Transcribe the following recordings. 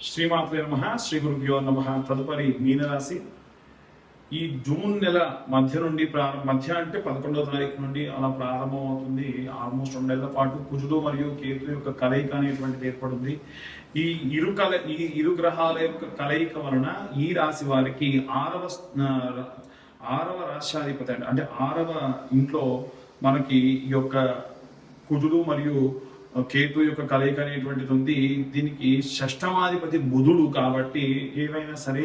శ్రీమాత్రే నమః శ్రీ గురుభ్యో నమః. తదుపరి మీనరాశి ఈ జూన్ నెల మధ్య నుండి మధ్య అంటే 11వ తారీఖు నుండి అలా ప్రారంభమవుతుంది. ఆల్మోస్ట్ 2 నెలల పాటు కుజుడు మరియు కేతు యొక్క కలయిక అనేటువంటిది ఏర్పడింది. ఈ ఇరు గ్రహాల యొక్క కలయిక వలన ఈ రాశి వారికి ఆరవ రాశ్యాధిపతి అంటే 6వ ఇంట్లో మనకి ఈ యొక్క కుజుడు మరియు కేతు యొక్క కలయిక అనేటువంటిది ఉంది. దీనికి షష్టమాధిపతి బుధుడు కాబట్టి ఏవైనా సరే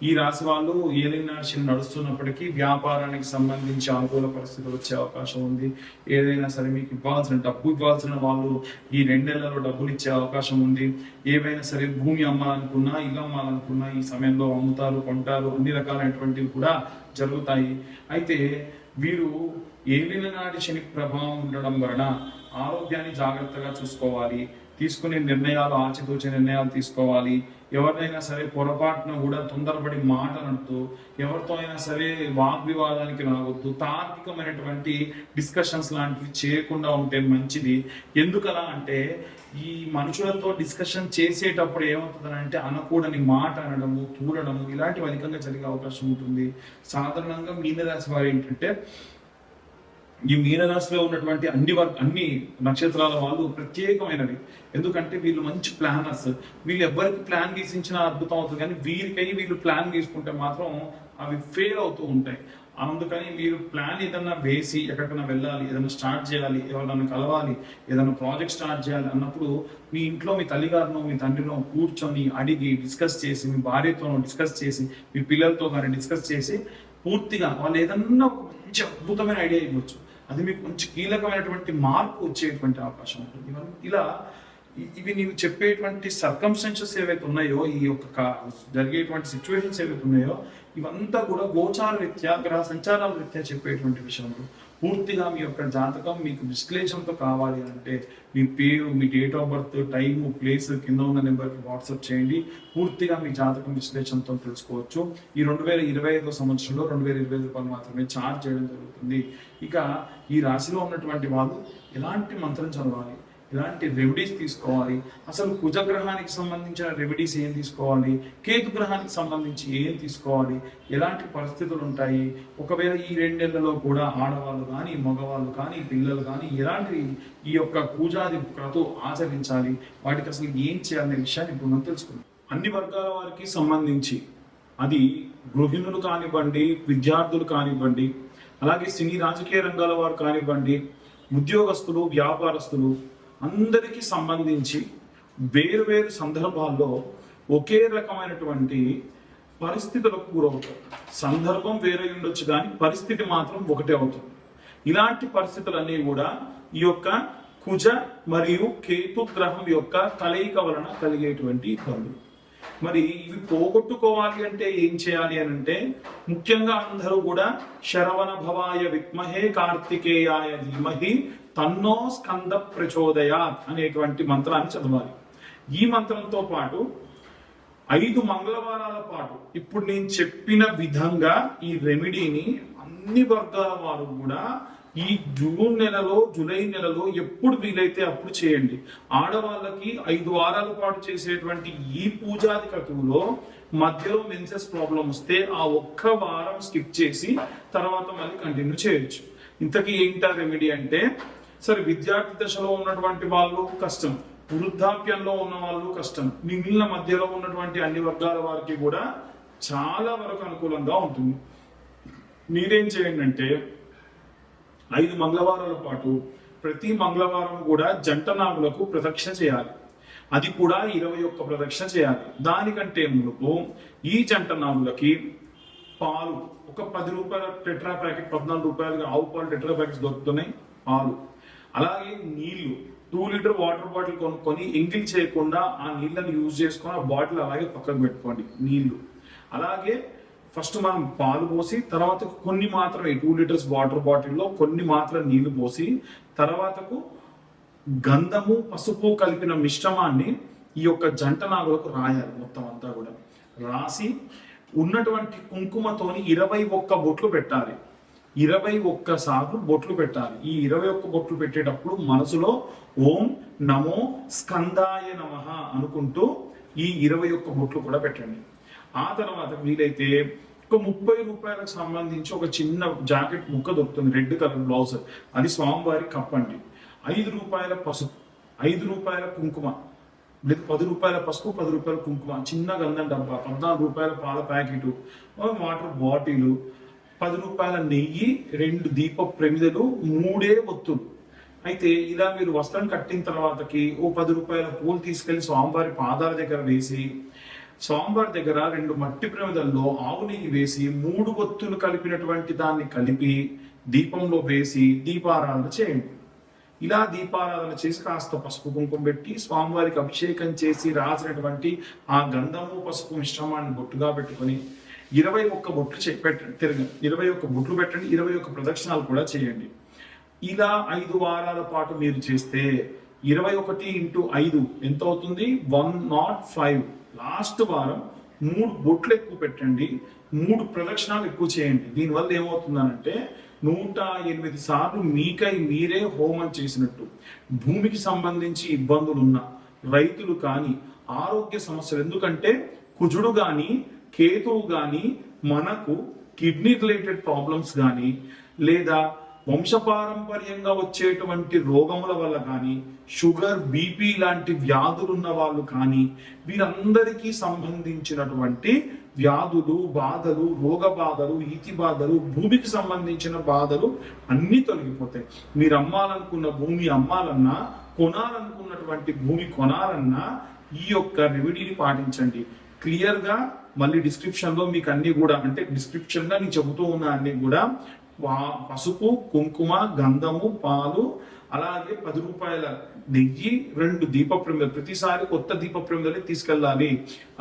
ఈ రాశి వాళ్ళు ఏలినాడు నడుస్తున్నప్పటికీ వ్యాపారానికి సంబంధించి అనుకూల పరిస్థితులు వచ్చే అవకాశం ఉంది. ఏదైనా సరే మీకు ఇవ్వాల్సిన వాళ్ళు ఈ 2 నెలల్లో డబ్బులు ఇచ్చే అవకాశం ఉంది. ఏవైనా సరే భూమి అమ్మాలనుకున్నా ఇల్లు అమ్మాలనుకున్నా ఈ సమయంలో అమ్ముతారు, కొంటారు, అన్ని రకాలైనటువంటివి కూడా జరుగుతాయి. అయితే వీరు ఏలినాటి శని ప్రభావం ఉండడం వలన ఆరోగ్యాన్ని జాగ్రత్తగా చూసుకోవాలి. తీసుకునే నిర్ణయాలు ఆచితూచే నిర్ణయాలు తీసుకోవాలి. ఎవరినైనా సరే పొరపాటున కూడా తొందరపడి మాట నడుతూ ఎవరితో అయినా సరే వాగ్వివాదానికి రావద్దు. తార్కికమైనటువంటి డిస్కషన్స్ లాంటివి చేయకుండా ఉంటే మంచిది. ఎందుకలా అంటే ఈ మనుషులతో డిస్కషన్ చేసేటప్పుడు ఏమవుతుందంటే అనకూడని మాట అనడము, తూలడము ఇలాంటివి అధికంగా జరిగే అవకాశం ఉంటుంది. సాధారణంగా మీనరాశి వారు ఏంటంటే ఈ మీనరాశిలో ఉన్నటువంటి అన్ని నక్షత్రాల వాళ్ళు ప్రత్యేకమైనవి. ఎందుకంటే వీళ్ళు మంచి ప్లానర్స్. వీళ్ళు ఎవరికి ప్లాన్ గీసించినా అద్భుతం అవుతుంది, కానీ వీళ్ళు ప్లాన్ గీసుకుంటే మాత్రం అవి ఫెయిల్ అవుతూ ఉంటాయి. అందుకని మీరు ప్లాన్ ఏదన్నా వేసి ఎక్కడికైనా వెళ్ళాలి, ఏదైనా స్టార్ట్ చేయాలి, ఎవరైనా కలవాలి, ఏదైనా ప్రాజెక్ట్ స్టార్ట్ చేయాలి అన్నప్పుడు మీ ఇంట్లో మీ తల్లిగారినో మీ తండ్రినో కూర్చొని అడిగి డిస్కస్ చేసి, మీ భార్యతో డిస్కస్ చేసి, మీ పిల్లలతో కానీ డిస్కస్ చేసి పూర్తిగా వాళ్ళు ఏదన్నా ఒక మంచి అద్భుతమైన ఐడియా ఇవ్వచ్చు. అది మీకు మంచి కీలకమైనటువంటి మార్పు వచ్చేటువంటి అవకాశం ఉంటుంది. ఇవి నీవు చెప్పేటువంటి సర్కమ్స్టెన్సెస్ ఏవైతే ఉన్నాయో, ఈ యొక్క జరిగేటువంటి సిచ్యువేషన్స్ ఏవైతే ఉన్నాయో ఇవంతా కూడా గోచార రీత్యా, గ్రహ సంచారాల రీత్యా చెప్పేటువంటి విషయంలో పూర్తిగా మీ యొక్క జాతకం మీకు విశ్లేషణతో కావాలి అంటే మీ పేరు, మీ date of birth, time, place కింద ఉన్న నెంబర్కి వాట్సాప్ చేయండి. పూర్తిగా మీ జాతకం విశ్లేషణతో తెలుసుకోవచ్చు. ఈ 2025 సంవత్సరంలో 2025 రూపాయలు మాత్రమే ఛార్జ్ చేయడం జరుగుతుంది. ఇక ఈ రాశిలో ఉన్నటువంటి వాళ్ళు ఎలాంటి మంత్రం చదవాలి, ఎలాంటి రెమెడీస్ తీసుకోవాలి, అసలు కుజగ్రహానికి సంబంధించిన రెమెడీస్ ఏం తీసుకోవాలి, కేతు గ్రహానికి సంబంధించి ఏం తీసుకోవాలి, ఎలాంటి పరిస్థితులు ఉంటాయి, ఒకవేళ ఈ 2 నెలల్లో కూడా ఆడవాళ్ళు కానీ మగవాళ్ళు కానీ పిల్లలు కానీ ఎలాంటి ఈ యొక్క పూజాది క్రతు ఆచరించాలి, వాటికి అసలు ఏం చేయాలనే విషయాన్ని ఇప్పుడు మనం తెలుసుకుందాం. అన్ని వర్గాల వారికి సంబంధించి, అది గృహిణులు కానివ్వండి, విద్యార్థులు కానివ్వండి, అలాగే సినీ రాజకీయ రంగాల వారు కానివ్వండి, ఉద్యోగస్తులు, వ్యాపారస్తులు అందరికీ సంబంధించి వేరు సందర్భాల్లో ఒకే రకమైనటువంటి పరిస్థితులకు గురవుతారు. సందర్భం వేరే ఉండొచ్చు కానీ పరిస్థితి మాత్రం ఒకటే అవుతుంది. ఇలాంటి పరిస్థితులన్నీ కూడా ఈ యొక్క కుజ మరియు కేతు గ్రహం యొక్క కలయిక వలన కలిగేటువంటి ఇబ్బందులు. మరి ఇవి పోగొట్టుకోవాలి అంటే ఏం చేయాలి అని అంటే ముఖ్యంగా అందరూ కూడా శరవణ భవాయ విద్మహే కార్తికేయాయ ధీమహి తన్నో స్కంద ప్రచోదయాత్ అనేటువంటి మంత్రాన్ని చదవాలి. ఈ మంత్రంతో పాటు 5 మంగళవారాల పాటు ఇప్పుడు నేను చెప్పిన విధంగా ఈ రెమెడీని అన్ని వర్గాల వారు కూడా ఈ జూన్ నెలలో, జూలై నెలలో ఎప్పుడు వీలైతే అప్పుడు చేయండి. ఆడవాళ్ళకి 5 వారాల పాటు చేసేటువంటి ఈ పూజాది క్రతువులో మధ్యలో మెన్సెస్ ప్రాబ్లం వస్తే ఆ ఒక్క వారం స్కిప్ చేసి తర్వాత మళ్ళీ కంటిన్యూ చేయొచ్చు. ఇంతకీ ఏంటా రెమెడీ అంటే, సరే విద్యార్థి దశలో ఉన్నటువంటి వాళ్ళు కష్టం, వృద్ధాప్యంలో ఉన్న వాళ్ళు కష్టం, మిగిలిన మధ్యలో ఉన్నటువంటి అన్ని వర్గాల వారికి కూడా చాలా వరకు అనుకూలంగా ఉంటుంది. మీరేం చేయండి అంటే 5 మంగళవారాల పాటు ప్రతి మంగళవారం కూడా జంట నాగులకు ప్రదక్షిణ చేయాలి. అది కూడా 21 ప్రదక్షిణ చేయాలి. దానికంటే మునుపు ఈ జంట నాగులకి పాలు, ఒక 10 రూపాయల టెట్రా ప్యాకెట్, 14 రూపాయలుగా ఆవు పాలు టెట్రా ప్యాకెట్స్ దొరుకుతున్నాయి, పాలు, అలాగే నీళ్లు, 2 లీటర్ వాటర్ బాటిల్ కొనుక్కొని ఎంగిల్ చేయకుండా ఆ నీళ్ళని యూజ్ చేసుకొని ఆ బాటిల్ అలాగే పక్కకు పెట్టుకోండి. నీళ్లు, అలాగే ఫస్ట్ మనం పాలు పోసి తర్వాతకు కొన్ని మాత్రమే 2 లీటర్స్ వాటర్ బాటిల్లో కొన్ని మాత్రం నీళ్లు పోసి తర్వాతకు గంధము, పసుపు కలిపిన మిశ్రమాన్ని ఈ యొక్క జంట నాగులకు రాయాలి. మొత్తం అంతా కూడా రాసి ఉన్నటువంటి కుంకుమతోని 21 బొట్లు పెట్టాలి. 21 సార్లు బొట్లు పెట్టాలి. ఈ 21 బొట్లు పెట్టేటప్పుడు మనసులో ఓం నమో స్కందాయ నమః అనుకుంటూ ఈ 21 బొట్లు కూడా పెట్టండి. ఆ తర్వాత వీలైతే ఒక 30 రూపాయలకు సంబంధించి ఒక చిన్న జాకెట్ ముక్క దొరుకుతుంది, రెడ్ కలర్ బ్లౌజ్, అది స్వామివారి కప్పండి. 5 రూపాయల పసుపు, 5 రూపాయల కుంకుమ, లేదు 10 రూపాయల పసుపు, 10 రూపాయల కుంకుమ, చిన్న గంధం డబ్బా, 14 రూపాయల పాల ప్యాకెట్, వాటర్ బాటిల్, 10 రూపాయల నెయ్యి, 2 దీప ప్రమిదలు, 3 ఒత్తులు. అయితే ఇలా మీరు వస్త్రం కట్టిన తర్వాతకి ఓ 10 రూపాయల పూలు తీసుకెళ్లి స్వామివారి పాదాల దగ్గర వేసి, స్వామివారి దగ్గర 2 మట్టి ప్రమిదల్లో ఆవు నెయ్యి వేసి 3 ఒత్తులు కలిపినటువంటి దాన్ని కలిపి దీపంలో వేసి దీపారాధన చేయండి. ఇలా దీపారాధన చేసి కాస్త పసుపు కుంకుమ పెట్టి స్వామివారికి అభిషేకం చేసి రాసినటువంటి ఆ గంధము పసుపు మిశ్రమాన్ని బొట్టుగా పెట్టుకొని 21 బొట్లు పెట్టండి. 21 బొట్లు పెట్టండి, 21 ప్రదక్షిణాలు కూడా చేయండి. ఇలా 5 వారాల పాటు మీరు చేస్తే 21 ఇంటూ 5 ఎంత అవుతుంది? 105. లాస్ట్ వారం 3 బొట్లు ఎక్కువ పెట్టండి, 3 ప్రదక్షిణాలు ఎక్కువ చేయండి. దీనివల్ల ఏమవుతుందనంటే 108 సార్లు మీకై మీరే హోమం చేసినట్టు. భూమికి సంబంధించి ఇబ్బందులు ఉన్న రైతులు కానీ, ఆరోగ్య సమస్యలు, ఎందుకంటే కుజుడు కానీ కేతువు కానీ మనకు కిడ్నీ రిలేటెడ్ ప్రాబ్లమ్స్ కానీ, లేదా వంశపారంపర్యంగా వచ్చేటువంటి రోగముల వల్ల కానీ, షుగర్ బీపీ లాంటి వ్యాధులు ఉన్న వాళ్ళు కానీ, వీరందరికీ సంబంధించినటువంటి వ్యాధులు, బాధలు, రోగ బాధలు, ఈతి బాధలు, భూమికి సంబంధించిన బాధలు అన్నీ తొలగిపోతాయి. మీరు అమ్మాలనుకున్న భూమి అమ్మాలన్నా, కొనాలనుకున్నటువంటి భూమి కొనాలన్నా ఈ యొక్క రెమెడీని పాటించండి. క్లియర్ గా మళ్ళీ డిస్క్రిప్షన్ లో మీకు అన్ని కూడా, అంటే డిస్క్రిప్షన్ గా నేను చెబుతూ ఉన్న అన్ని కూడా పసుపు, కుంకుమ, గంధము, పాలు, అలాగే 10 రూపాయల నెయ్యి, 2 దీప ప్రమిదలు, ప్రతిసారి కొత్త దీప ప్రమిదలే తీసుకెళ్ళాలి.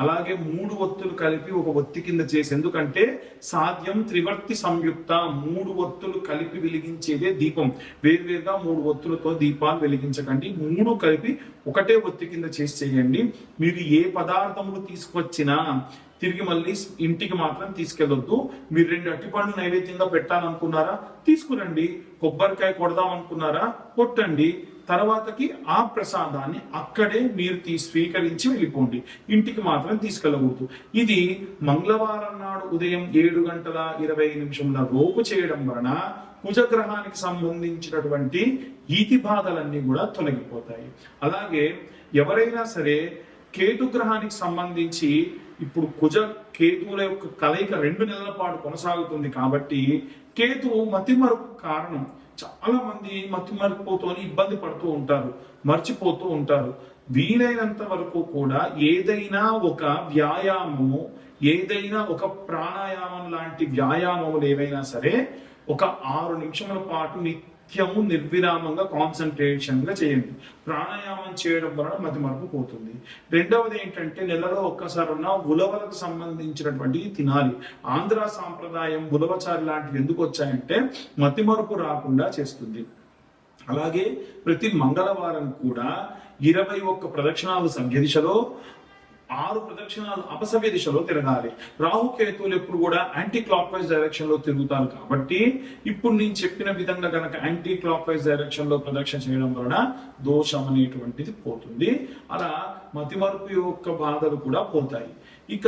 అలాగే 3 ఒత్తులు కలిపి ఒక ఒత్తి కింద చేసి, ఎందుకంటే సాధ్యం త్రివర్తి సంయుక్త, 3 ఒత్తులు కలిపి వెలిగించేదే దీపం. వేర్వేరుగా 3 ఒత్తులతో దీపాలు వెలిగించకండి, 3 కలిపి ఒకటే ఒత్తి కింద చేసి చేయండి. మీరు ఏ పదార్థములు తీసుకొచ్చినా తిరిగి మళ్ళీ ఇంటికి మాత్రం తీసుకెళ్ళొద్దు. మీరు 2 అరటిపండ్లు నైవేద్యంగా పెట్టాలనుకున్నారా, తీసుకురండి. కొబ్బరికాయ కొడదాం అనుకున్నారా, కొట్టండి. తర్వాతకి ఆ ప్రసాదాన్ని అక్కడే మీరు స్వీకరించి వెళ్ళిపోండి, ఇంటికి మాత్రం తీసుకెళ్ళకూడదు. ఇది మంగళవారం నాడు ఉదయం 7:20 లోపు చేయడం వలన కుజగ్రహానికి సంబంధించినటువంటి ఈతి బాధలన్నీ కూడా తొలగిపోతాయి. అలాగే ఎవరైనా సరే కేతుగ్రహానికి సంబంధించి, ఇప్పుడు కేతువుల యొక్క కలయిక 2 నెలల పాటు కొనసాగుతుంది కాబట్టి కేతువు మతిమరుపు కారణం. చాలా మంది మతిమరుపుతో ఇబ్బంది పడుతూ ఉంటారు, మర్చిపోతూ ఉంటారు. వీలైనంత వరకు కూడా ఏదైనా ఒక వ్యాయామము, ఏదైనా ఒక ప్రాణాయామం లాంటి వ్యాయామములు ఏవైనా సరే ఒక 6 నిమిషముల పాటు నిత్యము నిర్విరామంగా కాన్సన్ట్రేషన్ గా చేయండి. ప్రాణాయామం చేయడం వలన మతిమరుపు పోతుంది. రెండవది ఏంటంటే నెలలో ఒక్కసారన్నా ఉలవలకు సంబంధించినటువంటి తినాలి. ఆంధ్ర సాంప్రదాయం ఉలవచారి లాంటివి ఎందుకు వచ్చాయంటే మతిమరుపు రాకుండా చేస్తుంది. అలాగే ప్రతి మంగళవారం కూడా 21 ప్రదక్షిణాలు సవ్య దిశలో, 6 ప్రదక్షిణాలు అపసవ్య దిశలో తిరగాలి. రాహుకేతువులు ఎప్పుడు కూడా యాంటీ క్లాక్ వైజ్ డైరెక్షన్ లో తిరుగుతారు కాబట్టి ఇప్పుడు నేను చెప్పిన విధంగా గనక యాంటీ క్లాక్ వైజ్ డైరెక్షన్ లో ప్రదక్షిణ చేయడం వలన దోషం అనేటువంటిది పోతుంది. అలా మతిమరుపు యొక్క బాధలు కూడా పోతాయి. ఇక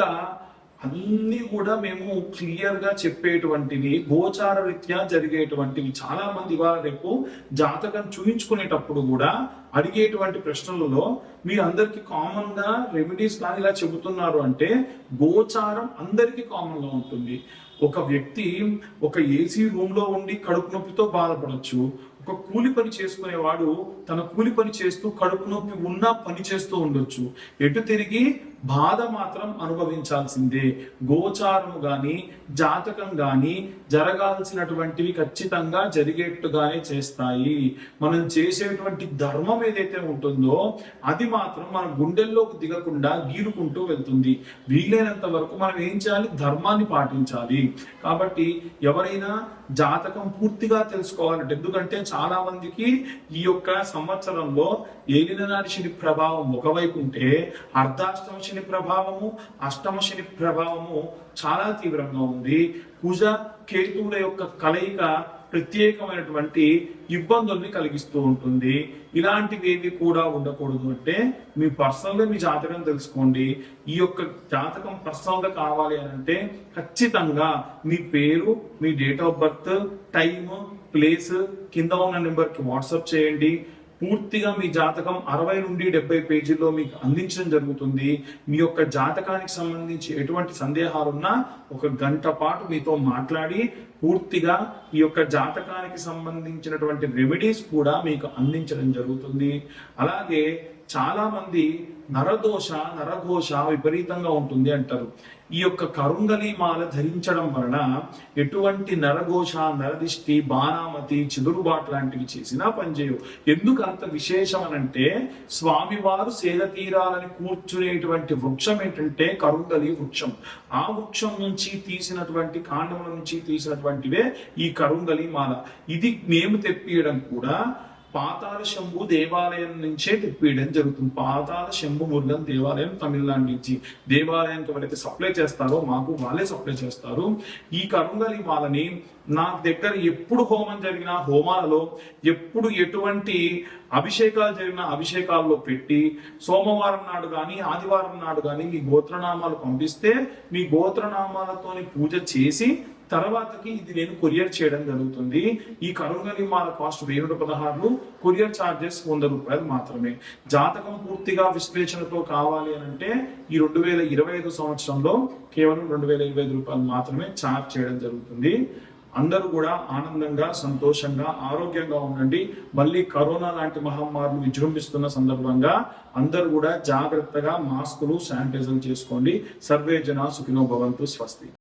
అన్ని కూడా మేము క్లియర్ గా చెప్పేటువంటివి గోచార రీత్యా జరిగేటువంటివి. చాలా మంది ఇవాళ రేపు జాతకం చూయించుకునేటప్పుడు కూడా అడిగేటువంటి ప్రశ్నలలో మీరు అందరికి కామన్ గా రెమెడీస్ కానీ ఇలా చెబుతున్నారు అంటే గోచారం అందరికీ కామన్ గా ఉంటుంది. ఒక వ్యక్తి ఒక ఏసీ రూమ్ లో ఉండి కడుపు నొప్పితో బాధపడచ్చు. ఒక కూలి పని చేసుకునేవాడు తన కూలి పని చేస్తూ కడుపు నొప్పి ఉన్నా పని చేస్తూ ఉండొచ్చు. ఎటు తిరిగి బాధ మాత్రం అనుభవించాల్సిందే. గోచారము గాని జాతకం గాని జరగాల్సినటువంటివి ఖచ్చితంగా జరిగేట్టుగానే చేస్తాయి. మనం చేసేటువంటి ధర్మం ఏదైతే ఉంటుందో అది మాత్రం మన గుండెల్లోకి దిగకుండా గీరుకుంటూ వెళ్తుంది. వీలైనంత వరకు మనం ఏం చేయాలి? ధర్మాన్ని పాటించాలి. కాబట్టి ఎవరైనా జాతకం పూర్తిగా తెలుసుకోవాలంటే, ఎందుకంటే చాలా మందికి ఈ యొక్క సంవత్సరంలో ఏలినాటి శని ప్రభావం ఒకవైపు ఉంటే అర్ధాష్టమ శని ప్రభావము, అష్టమ శని ప్రభావము చాలా తీవ్రంగా ఉంది. కుజ కేతువుల యొక్క కలయిక ప్రత్యేకమైనటువంటి ఇబ్బందుల్ని కలిగిస్తూ ఉంటుంది. ఇలాంటివి కూడా ఉండకూడదు అంటే మీ పర్సనల్ గా మీ జాతకం తెలుసుకోండి. ఈ యొక్క జాతకం పర్సనల్ గా కావాలి అని అంటే ఖచ్చితంగా మీ పేరు, మీ date of birth, time, place కింద ఉన్న నెంబర్ కి వాట్సాప్ చేయండి. పూర్తిగా మీ జాతకం 60 నుండి 70 పేజీల్లో మీకు అందించడం జరుగుతుంది. మీ యొక్క జాతకానికి సంబంధించి ఎటువంటి సందేహాలున్నా 1 గంట పాటు మీతో మాట్లాడి పూర్తిగా ఈ యొక్క జాతకానికి సంబంధించినటువంటి రెమెడీస్ కూడా మీకు అందించడం జరుగుతుంది. అలాగే చాలా మంది నరఘోష విపరీతంగా ఉంటుంది అంటారు. ఈ యొక్క కరుంగలి మాల ధరించడం వలన ఎటువంటి నరఘోష, నరదిష్టి, బాణామతి, చిదురుబాటు లాంటివి చేసినా పనిచేయవు. ఎందుకు అంత విశేషం అనంటే స్వామివారు సేద తీరాలని కూర్చునేటువంటి వృక్షం ఏంటంటే కరుంగలి వృక్షం. ఆ వృక్షం నుంచి తీసినటువంటి కాండముల నుంచి తీసినటువంటివే ఈ కరుంగలి మాల. ఇది మేము తెప్పియడం కూడా పాతాళ శంభు దేవాలయం నుంచే తెప్పియడం జరుగుతుంది. పాతాళ శంభు మురుగన్ దేవాలయం తమిళనాడు నుంచి దేవాలయానికి ఎవరైతే సప్లై చేస్తారో మాకు వాళ్ళే సప్లై చేస్తారు. ఈ కరుంగలి మాలని నా దగ్గర ఎప్పుడు హోమం జరిగినా హోమాలలో, ఎప్పుడు ఎటువంటి అభిషేకాలు జరిగిన అభిషేకాల్లో పెట్టి సోమవారం నాడు కానీ ఆదివారం నాడు కానీ మీ గోత్రనామాలు పంపిస్తే మీ గోత్రనామాలతోని పూజ చేసి తర్వాతకి ఇది నేను కొరియర్ చేయడం జరుగుతుంది. ఈ కరుంగలి మాల కాస్ట్ 1016, కొరియర్ ఛార్జెస్ 100 రూపాయలు మాత్రమే. జాతకం పూర్తిగా విశ్లేషణతో కావాలి అని అంటే ఈ 2025 సంవత్సరంలో కేవలం 2025 రూపాయలు మాత్రమే ఛార్జ్ చేయడం జరుగుతుంది. అందరూ కూడా ఆనందంగా, సంతోషంగా, ఆరోగ్యంగా ఉండండి. మళ్ళీ కరోనా లాంటి మహమ్మారులు విజృంభిస్తున్న సందర్భంగా అందరూ కూడా జాగ్రత్తగా మాస్కులు, శానిటైజర్లు చేసుకోండి. సర్వే జన సుఖినో భవంతు. స్వస్తి.